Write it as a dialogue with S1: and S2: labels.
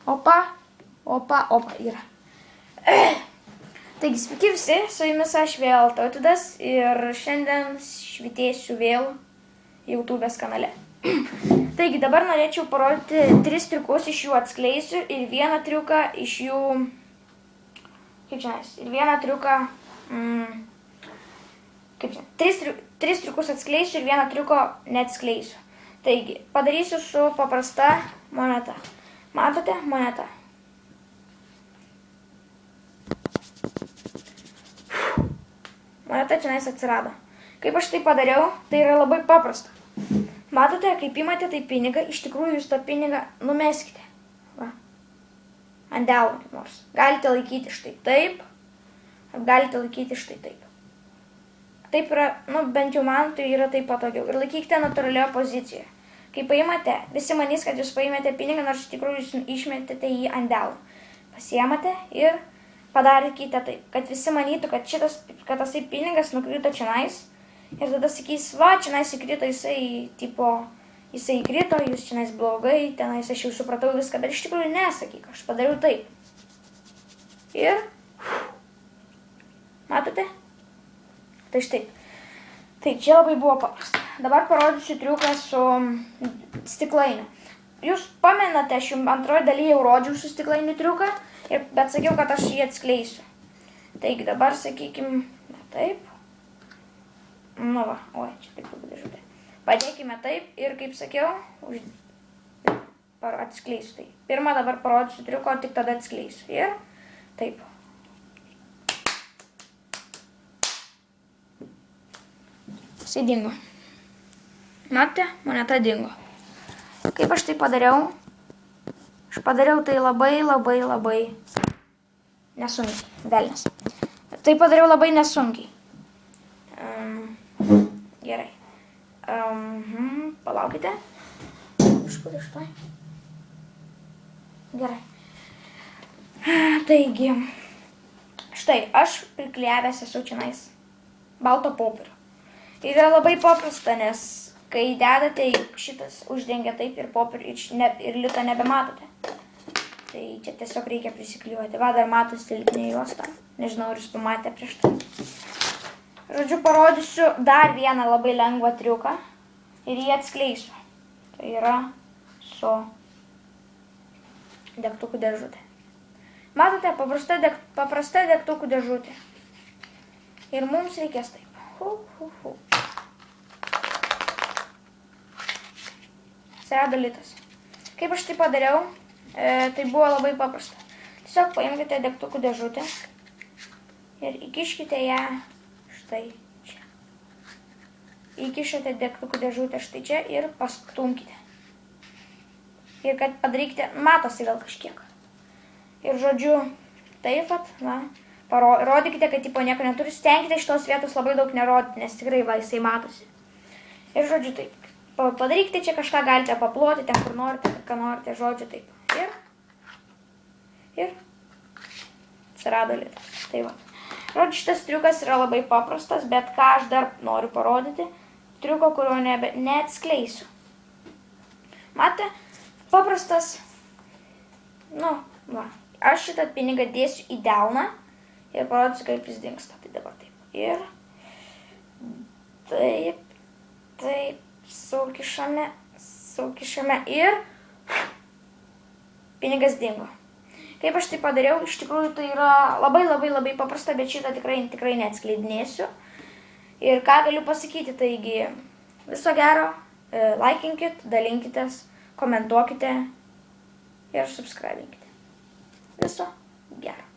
S1: Opa, yra. Taigi, sveiki visi, su jumis aš vėl Tautvydas ir šiandien švitėsiu vėl YouTube'ės kanale. Taigi, dabar norėčiau parodyti 3 triukus, iš jų atskleisiu ir vieną triuką iš jų, ir vieną triuką, 3 triukus atskleisiu ir vieną triuko neatskleisiu. Taigi, padarysiu su paprasta moneta. Matote monetą? Moneta čia atsirado. Kaip aš tai padariau, tai yra labai paprasta. Matote, kaip imate tai pinigą, iš tikrųjų jūs tą pinigą numeskite. Va. Ant delno kaip nors. Galite laikyti štai taip, ar galite laikyti štai taip. Taip yra, bent jau man tai yra taip patogiau. Ir laikykite natūralioje pozicijoje. Kai paimate, visi manys, kad jūs paimate pinigą, nors iš tikrųjų jūs išmetėte jį ant delno. Pasiemate ir padarykite taip, kad visi manytų, kad tasai pinigas nukrito čionais. Ir tada sakys, va, čionais įkrito, jisai įkrito, jūs čionais blogai, tenais aš jau supratau viską, bet iš tikrųjų nesakyk, aš padariau taip. Ir, matote? Tai štai. Tai čia labai buvo paprasta. Dabar parodysiu triuką su stiklainiu. Jūs pamenate, aš jums antroje dalyje jau rodžiau su stiklainiu triuką, bet sakiau, kad aš jį atskleisiu. Taigi dabar sakykim, taip. Nu va, oi, čia taip dėžutė. Padėkime taip ir kaip sakiau, atskleisiu tai. Pirmą dabar parodysiu triuką, tik tada atskleisiu. Ir taip. Jisai dingo. Matote, moneta dingo. Kaip aš tai padariau? Aš padariau tai labai nesunkiai. Velnias. Tai padariau labai nesunkiai. Gerai. Palaukite. Kažkur iš tai. Gerai. Taigi, štai, aš priklijavęs esu čionais balto popierių. Ir yra labai paprasta, nes kai dedate, šitas uždengia taip ir popierių ir lito nebematote. Tai čia tiesiog reikia prisiklijuoti. Va, dar matosi litinė juosta. Nežinau, ar jūs pamatėte prieš tai. Žodžiu, parodysiu dar vieną labai lengvą triuką ir jį atskleisiu. Tai yra su degtukų dėžutė. Matote, paprasta degtukų dėžutė. Ir mums reikės taip. Atsirado litas. Kaip aš tai padariau, tai buvo labai paprasta. Tiesiog paimkite degtukų dėžutę ir įkiškite ją štai čia. Įkišate degtukų dėžutę štai čia ir pastumkite. Ir kad padarykite, matosi gal kažkiek. Ir žodžiu, taip pat, va. Rodykite, kad nieko neturi, stenkite šitos vietos labai daug nerodyti, nes tikrai va, jisai matosi. Ir žodžiu taip, padarykite čia kažką, galite paploti ten, kur norite, ką norite, žodžiu taip. Ir atsirado litas. Tai va. Žodžiu, šitas triukas yra labai paprastas, bet ką aš dar noriu parodyti, triuko, kurio neatskleisiu. Matote, paprastas, va, aš šitą pinigą dėsiu į delną. Ir parodysiu, kaip jis dingsta. Tai dabar taip. Ir taip, sukišame ir pinigas dingo. Kaip aš tai padariau, iš tikrųjų tai yra labai paprasta, bet šitą tikrai neatskleidinėsiu. Ir ką galiu pasakyti, taigi viso gero, laikinkit, dalinkitės, komentuokite ir subscribinkite. Viso gero.